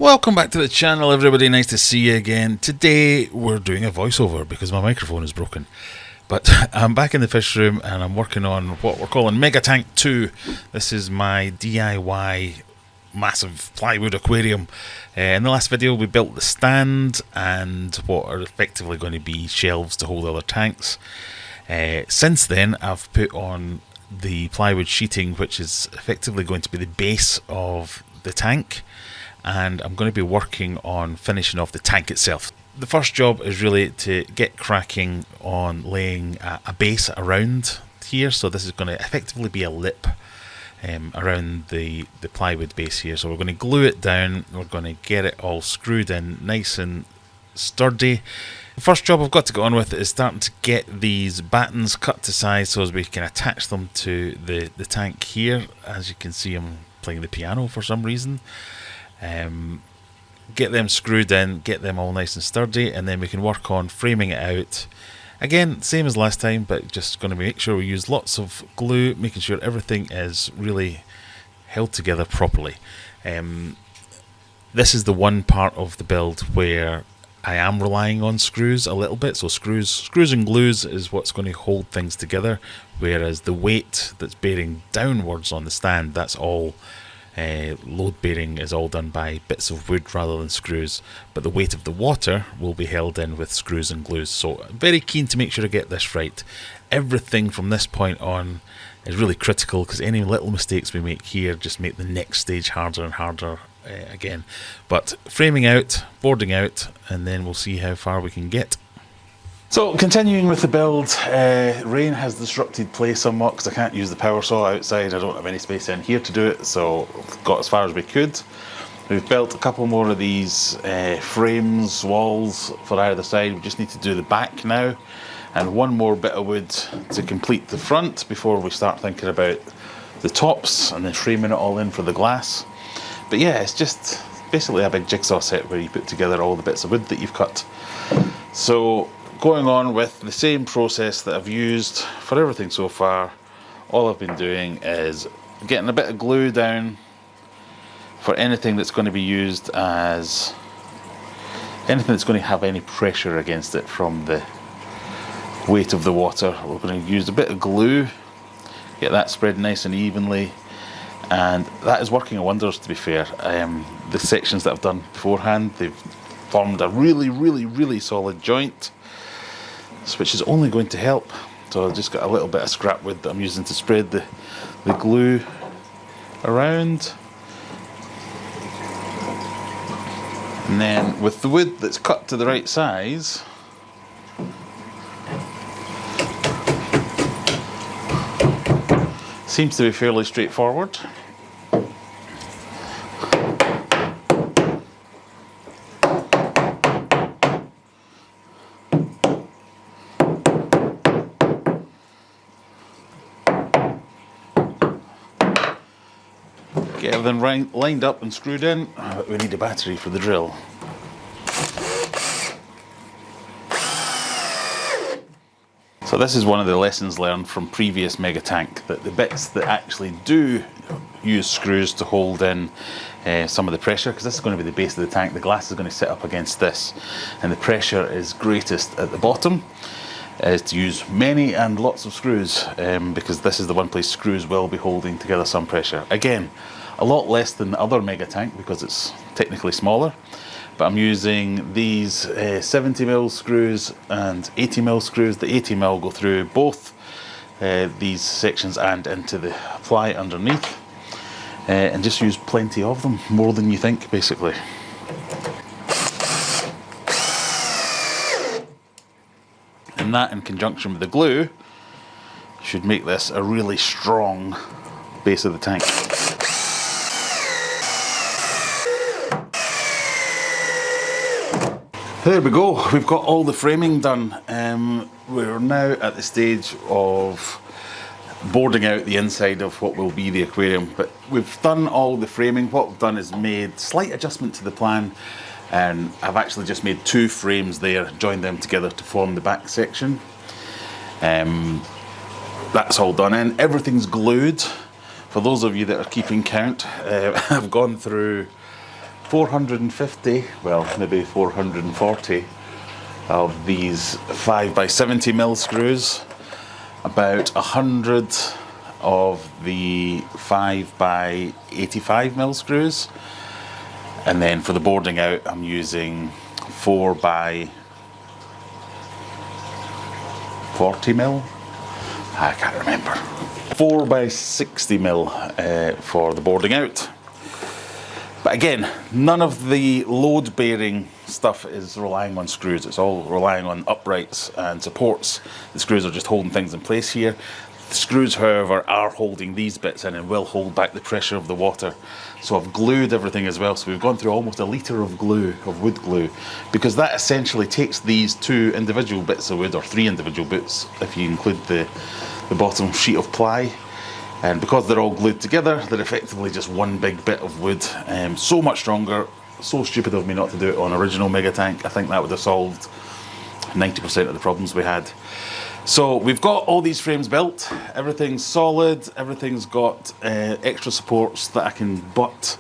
Welcome back to the channel, everybody. Nice to see you again. Today we're doing a voiceover because my microphone is broken. But I'm back in the fish room and I'm working on what we're calling Megatank 2. This is my DIY massive plywood aquarium. In the last video we built the stand and what are effectively going to be shelves to hold other tanks. Since then I've put on the plywood sheeting, which is effectively going to be the base of the tank. And I'm going to be working on finishing off the tank itself. The first job is really to get cracking on laying a base around here. So this is going to effectively be a lip around the plywood base here. So we're going to glue it down, we're going to get it all screwed in nice and sturdy. The first job I've got to get on with is starting to get these battens cut to size so as we can attach them to the tank here. As you can see, I'm playing the piano for some reason. Get them screwed in, get them all nice and sturdy, and then we can work on framing it out. Again, same as last time, but just going to make sure we use lots of glue, making sure everything is really held together properly. This is the one part of the build where I am relying on screws a little bit. So screws and glues is what's going to hold things together, whereas the weight that's bearing downwards on the stand, that's all load bearing is all done by bits of wood rather than screws, but the weight of the water will be held in with screws and glues. So I'm very keen to make sure I get this right. Everything from this point on is really critical because any little mistakes we make here just make the next stage harder and harder again. But framing out, boarding out, and then we'll see how far we can get. So continuing with the build, rain has disrupted play somewhat because I can't use the power saw outside. I don't have any space in here to do it, so we've got as far as we could. We've built a couple more of these frames, walls for either side. We just need to do the back now, and one more bit of wood to complete the front before we start thinking about the tops and then framing it all in for the glass. But yeah, it's just basically a big jigsaw set where you put together all the bits of wood that you've cut. So going on with the same process that I've used for everything so far, all I've been doing is getting a bit of glue down for anything that's going to be used as anything that's going to have any pressure against it from the weight of the water. We're going to use a bit of glue, get that spread nice and evenly, and that is working wonders, to be fair. The sections that I've done beforehand, they've formed a really solid joint, which is only going to help. So I've just got a little bit of scrap wood that I'm using to spread the glue around. And then with the wood that's cut to the right size, seems to be fairly straightforward. Get everything lined up and screwed in, but we need a battery for the drill. So this is one of the lessons learned from previous Megatank, that the bits that actually do use screws to hold in some of the pressure, because this is going to be the base of the tank, the glass is going to sit up against this, and the pressure is greatest at the bottom, is to use many and lots of screws, because this is the one place screws will be holding together some pressure. Again, a lot less than the other Megatank because it's technically smaller, but I'm using these 70mm screws and 80mm screws. The 80mm go through both these sections and into the ply underneath, and just use plenty of them, more than you think basically. And that in conjunction with the glue should make this a really strong base of the tank. There we go, we've got all the framing done. We're now at the stage of boarding out the inside of what will be the aquarium, but we've done all the framing. What we've done is made slight adjustment to the plan, and I've actually just made two frames there, joined them together to form the back section. That's all done in, everything's glued. For those of you that are keeping count, I've gone through 450, well maybe 440 of these 5x70mm screws, about 100 of the 5x85mm screws, and then for the boarding out I'm using 4x40mm, I can't remember, 4x60mm for the boarding out. But again, none of the load bearing stuff is relying on screws, it's all relying on uprights and supports. The screws are just holding things in place here. The screws, however, are holding these bits in and will hold back the pressure of the water. So I've glued everything as well, so we've gone through almost a litre of glue, of wood glue, because that essentially takes these 2 individual bits of wood, or 3 individual bits if you include the bottom sheet of ply. And because they're all glued together, they're effectively just one big bit of wood. So much stronger. So stupid of me not to do it on original Megatank. I think that would have solved 90% of the problems we had. So we've got all these frames built. Everything's solid. Everything's got extra supports that I can butt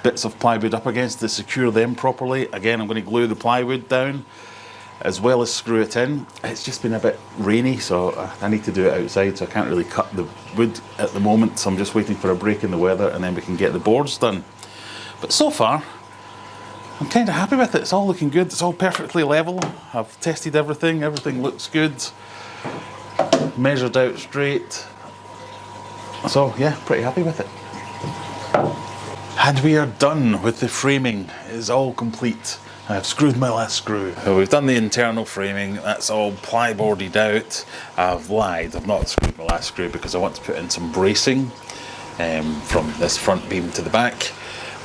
bits of plywood up against to secure them properly. Again, I'm going to glue the plywood down as well as screw it in. It's just been a bit rainy, so I need to do it outside, so I can't really cut the wood at the moment, so I'm just waiting for a break in the weather and then we can get the boards done. But so far, I'm kind of happy with it. It's all looking good, it's all perfectly level. I've tested everything, everything looks good. Measured out straight. So yeah, pretty happy with it. And we are done with the framing. It's all complete. I've screwed my last screw. So we've done the internal framing, that's all plyboarded out. I've lied, I've not screwed my last screw because I want to put in some bracing from this front beam to the back.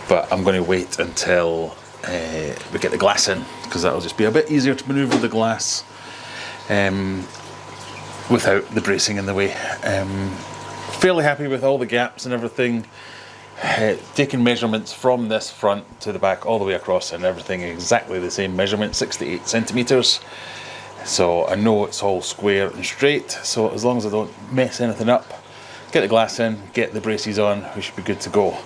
But I'm going to wait until we get the glass in, because that'll just be a bit easier to manoeuvre the glass without the bracing in the way. Fairly happy with all the gaps and everything. Taking measurements from this front to the back all the way across, and everything exactly the same measurement, 6 to 8 centimeters. So I know it's all square and straight, so as long as I don't mess anything up, get the glass in, get the braces on, we should be good to go.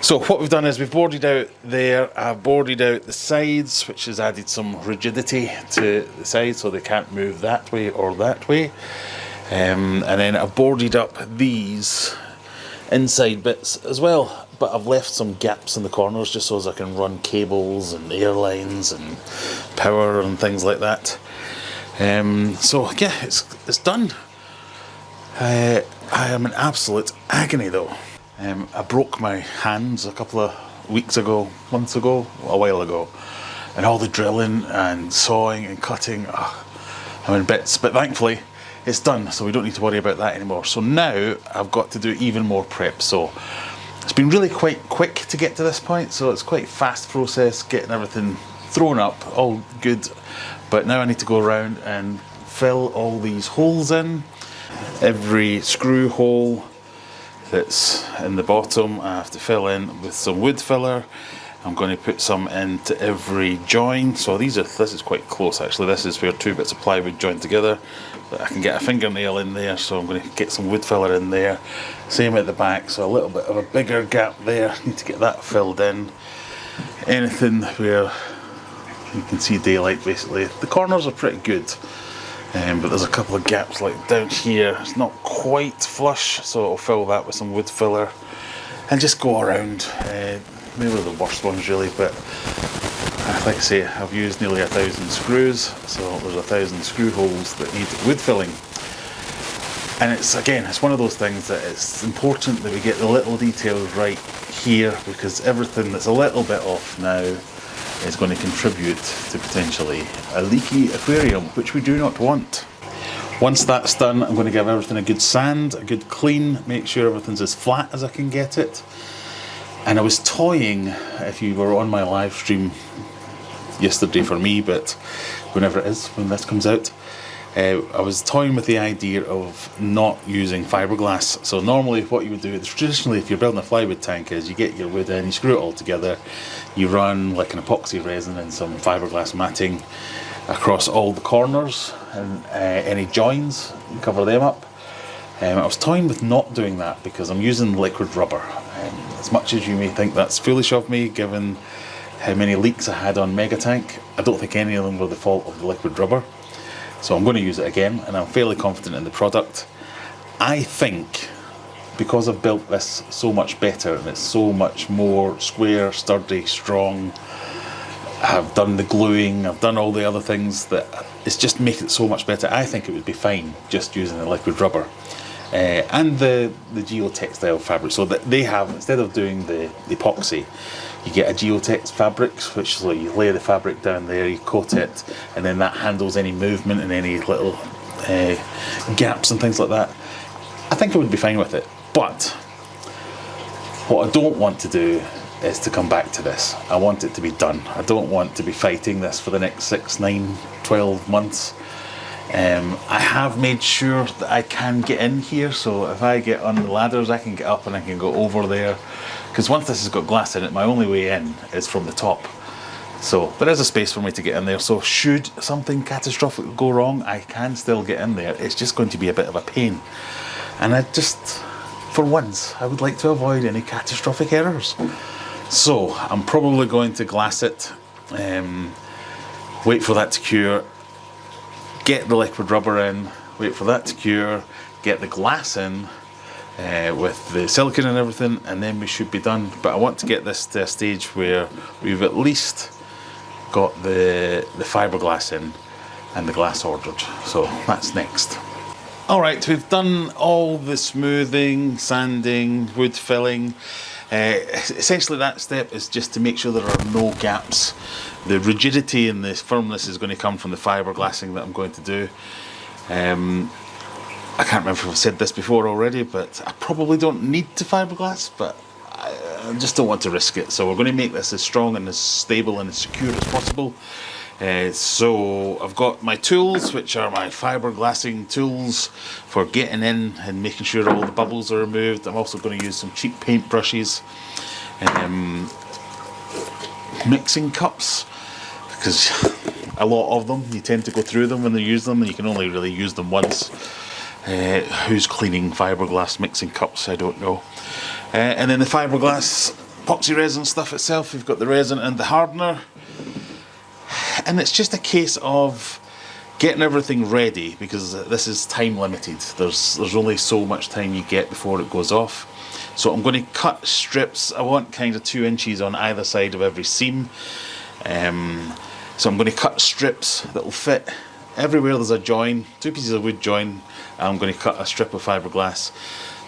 So what we've done is we've boarded out there. I've boarded out the sides, which has added some rigidity to the sides so they can't move that way or that way. And then I've boarded up these inside bits as well, but I've left some gaps in the corners just so as I can run cables and air lines and power and things like that. So yeah, it's done. I am in absolute agony though. I broke my hands a couple of weeks ago, months ago, a while ago, and all the drilling and sawing and cutting, I'm in bits, but thankfully it's done, so we don't need to worry about that anymore. So now I've got to do even more prep. So it's been really quite quick to get to this point, so it's quite fast process getting everything thrown up, all good. But now I need to go around and fill all these holes in. Every screw hole that's in the bottom I have to fill in with some wood filler. I'm going to put some into every join. So this is quite close actually. This is where 2 bits of plywood joined together, but I can get a fingernail in there, so I'm going to get some wood filler in there. Same at the back, so a little bit of a bigger gap there, need to get that filled in. Anything where you can see daylight basically. The corners are pretty good, but there's a couple of gaps like down here, it's not quite flush, so I'll fill that with some wood filler and just go around. Maybe the worst ones really, but like I say, I've used nearly 1,000 screws, so there's 1,000 screw holes that need wood filling. And it's one of those things that it's important that we get the little details right here, because everything that's a little bit off now is going to contribute to potentially a leaky aquarium, which we do not want. Once that's done, I'm going to give everything a good sand, a good clean, make sure everything's as flat as I can get it. And I was toying, if you were on my live stream yesterday for me, but whenever it is, when this comes out, I was toying with the idea of not using fiberglass. So normally what you would do, traditionally if you're building a plywood tank, is you get your wood in, you screw it all together, you run like an epoxy resin and some fiberglass matting across all the corners and any joins, cover them up. I was toying with not doing that because I'm using liquid rubber. As much as you may think that's foolish of me, given how many leaks I had on Megatank. I don't think any of them were the fault of the liquid rubber. So I'm going to use it again, and I'm fairly confident in the product. I think because I've built this so much better and it's so much more square, sturdy, strong, I've done the gluing, I've done all the other things that it's just make it so much better. I think it would be fine just using the liquid rubber. And the geotextile fabric, so that they have, instead of doing the epoxy, you get a geotex fabric, which is like you lay the fabric down there, you coat it, and then that handles any movement and any little gaps and things like that. I think I would be fine with it, but what I don't want to do is to come back to this. I want it to be done. I don't want to be fighting this for the next 6, 9, 12 months. I have made sure that I can get in here, so if I get on the ladders I can get up and I can go over there, because once this has got glass in it, my only way in is from the top. So there is a space for me to get in there, so should something catastrophic go wrong, I can still get in there. It's just going to be a bit of a pain, and I just, for once, I would like to avoid any catastrophic errors. So I'm probably going to glass it, wait for that to cure, get the liquid rubber in, wait for that to cure, get the glass in with the silicone and everything, and then we should be done. But I want to get this to a stage where we've at least got the fiberglass in and the glass ordered. So that's next. Alright, we've done all the smoothing, sanding, wood filling. Essentially that step is just to make sure there are no gaps. The rigidity and the firmness is going to come from the fiberglassing that I'm going to do. I can't remember if I've said this before already, but I probably don't need to fiberglass, but I just don't want to risk it. So we're going to make this as strong and as stable and as secure as possible. So I've got my tools, which are my fiberglassing tools for getting in and making sure all the bubbles are removed. I'm also going to use some cheap paint brushes, mixing cups, because a lot of them, you tend to go through them when you use them and you can only really use them once. Who's cleaning fiberglass mixing cups? I don't know. And then the fiberglass epoxy resin stuff itself, we've got the resin and the hardener. And it's just a case of getting everything ready, because this is time limited. There's only so much time you get before it goes off. So I'm going to cut strips. I want kind of 2 inches on either side of every seam. So I'm going to cut strips that will fit everywhere there's a join, 2 pieces of wood join. I'm going to cut a strip of fiberglass,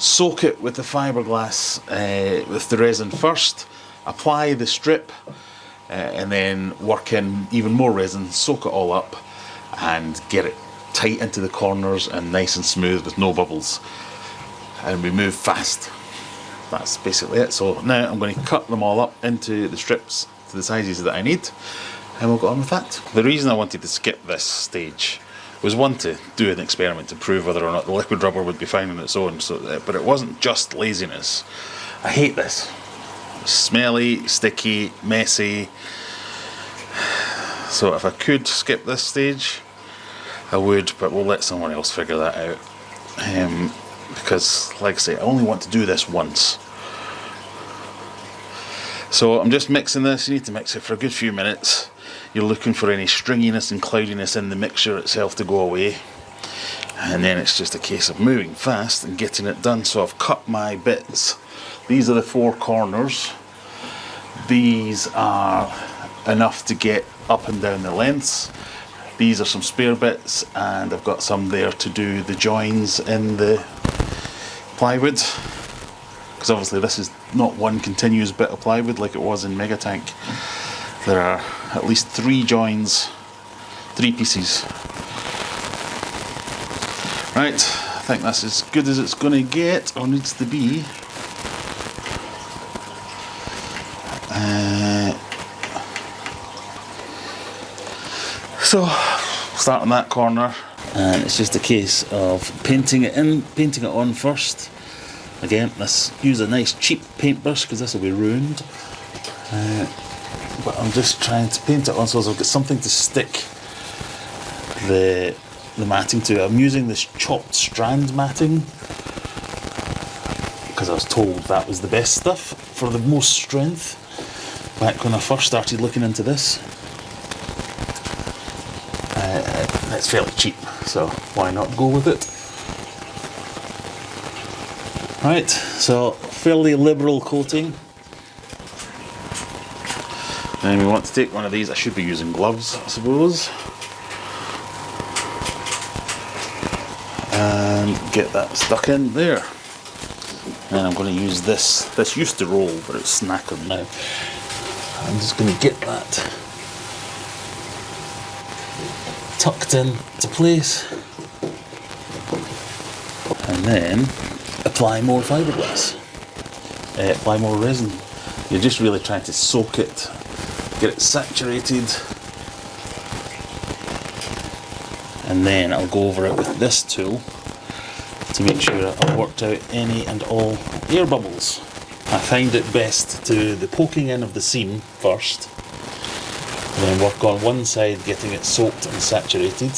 soak it with the fiberglass with the resin first, apply the strip, and then work in even more resin, soak it all up and get it tight into the corners and nice and smooth with no bubbles, and we move fast. That's basically it. So now I'm going to cut them all up into the strips to the sizes that I need, and we'll go on with that. The reason I wanted to skip this stage was, one, to do an experiment to prove whether or not the liquid rubber would be fine on its own, but it wasn't just laziness. I hate this. Smelly, sticky, messy. So if I could skip this stage, I would, but we'll let someone else figure that out. Because, like I say, I only want to do this once. So I'm just mixing this. You need to mix it for a good few minutes. You're looking for any stringiness and cloudiness in the mixture itself to go away. And then it's just a case of moving fast and getting it done. So I've cut my bits. These are the 4 corners. These are enough to get up and down the lengths. These are some spare bits, and I've got some there to do the joins in the plywood, because obviously this is not one continuous bit of plywood like it was in Megatank. There are at least 3 joins, 3 pieces. Right, I think that's as good as it's going to get, or needs to be. So, start on that corner, and it's just a case of painting it in, painting it on first. Again, let's use a nice cheap paintbrush, because this will be ruined. But I'm just trying to paint it on so I've got something to stick the matting to. I'm using this chopped strand matting, because I was told that was the best stuff for the most strength. back when I first started looking into this. It's fairly cheap, so why not go with it? Right, so fairly liberal coating. Then we want to take one of these. I should be using gloves, I suppose, and get that stuck in there. And I'm going to use this. This used to roll, but it's knackered now. I'm just going to get that tucked in to place, and then apply more fiberglass, apply more resin. You're just really trying to soak it, get it saturated, and then I'll go over it with this tool to make sure I've worked out any and all air bubbles. I find it best to do the poking in of the seam first, and then work on one side getting it soaked and saturated,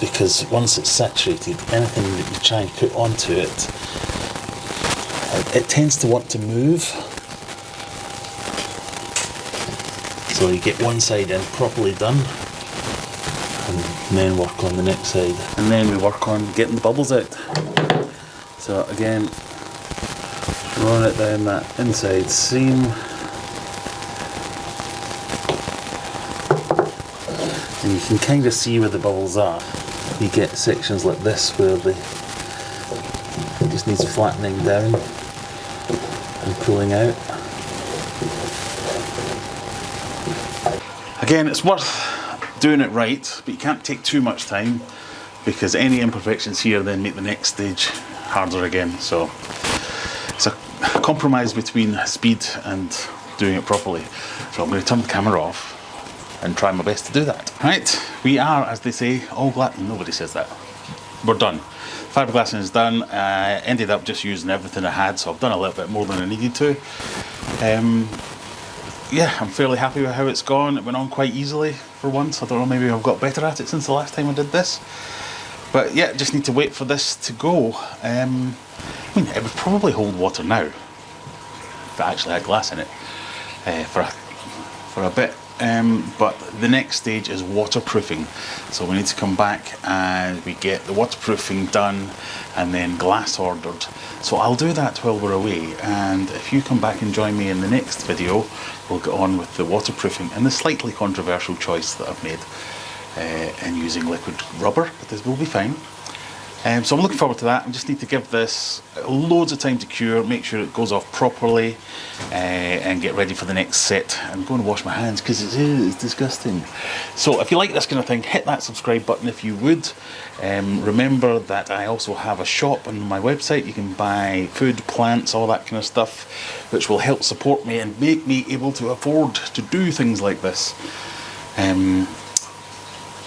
because once it's saturated, anything that you try and put onto it, it tends to want to move. So you get one side in properly done, and then work on the next side, and then we work on getting the bubbles out. So again, run it down that inside seam, and you can kind of see where the bubbles are. You get sections like this where it just needs flattening down and pulling out. Again, it's worth doing it right, but you can't take too much time, because any imperfections here then make the next stage harder again. So it's a compromise between speed and doing it properly. So I'm going to turn the camera off and try my best to do that. Right, we are, as they say, all glad. Nobody says that. We're done. Fiberglassing is done. I ended up just using everything I had, so I've done a little bit more than I needed to. Yeah, I'm fairly happy with how it's gone. It went on quite easily for once. I don't know, maybe I've got better at it since the last time I did this. But yeah, just need to wait for this to go. I mean, it would probably hold water now if it actually had glass in it for a bit. But the next stage is waterproofing. So we need to come back and we get the waterproofing done and then glass ordered. So I'll do that while we're away, and if you come back and join me in the next video, we'll get on with the waterproofing and the slightly controversial choice that I've made in using liquid rubber, but this will be fine. So I'm looking forward to that. I just need to give this loads of time to cure, make sure it goes off properly, and get ready for the next set. I'm going to wash my hands because it's disgusting. So if you like this kind of thing, hit that subscribe button if you would. Remember that I also have a shop on my website. You can buy food, plants, all that kind of stuff, which will help support me and make me able to afford to do things like this.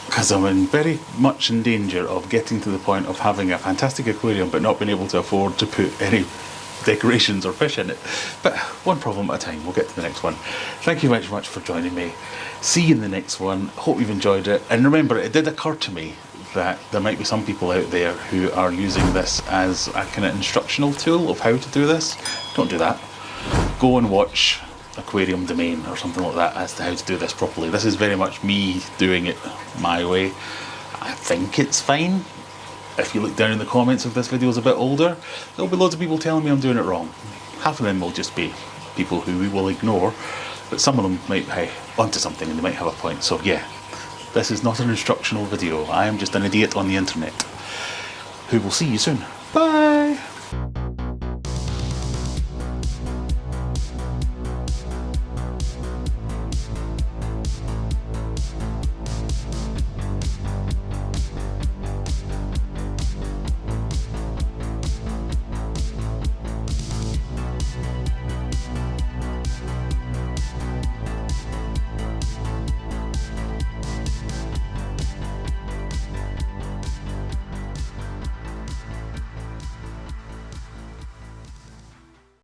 Because I'm very much in danger of getting to the point of having a fantastic aquarium but not being able to afford to put any decorations or fish in it. But one problem at a time. We'll get to the next one. Thank you very much for joining me. See you in the next one. Hope you've enjoyed it. And remember, it did occur to me that there might be some people out there who are using this as a kind of instructional tool of how to do this. Don't do that. Go and watch Aquarium Domain or something like that as to how to do this properly. This is very much me doing it my way. I think it's fine. If you look down in the comments, if this video is a bit older, there'll be loads of people telling me I'm doing it wrong. Half of them will just be people who we will ignore, but some of them might be onto something and they might have a point. So yeah, this is not an instructional video. I am just an idiot on the internet who will see you soon. Bye!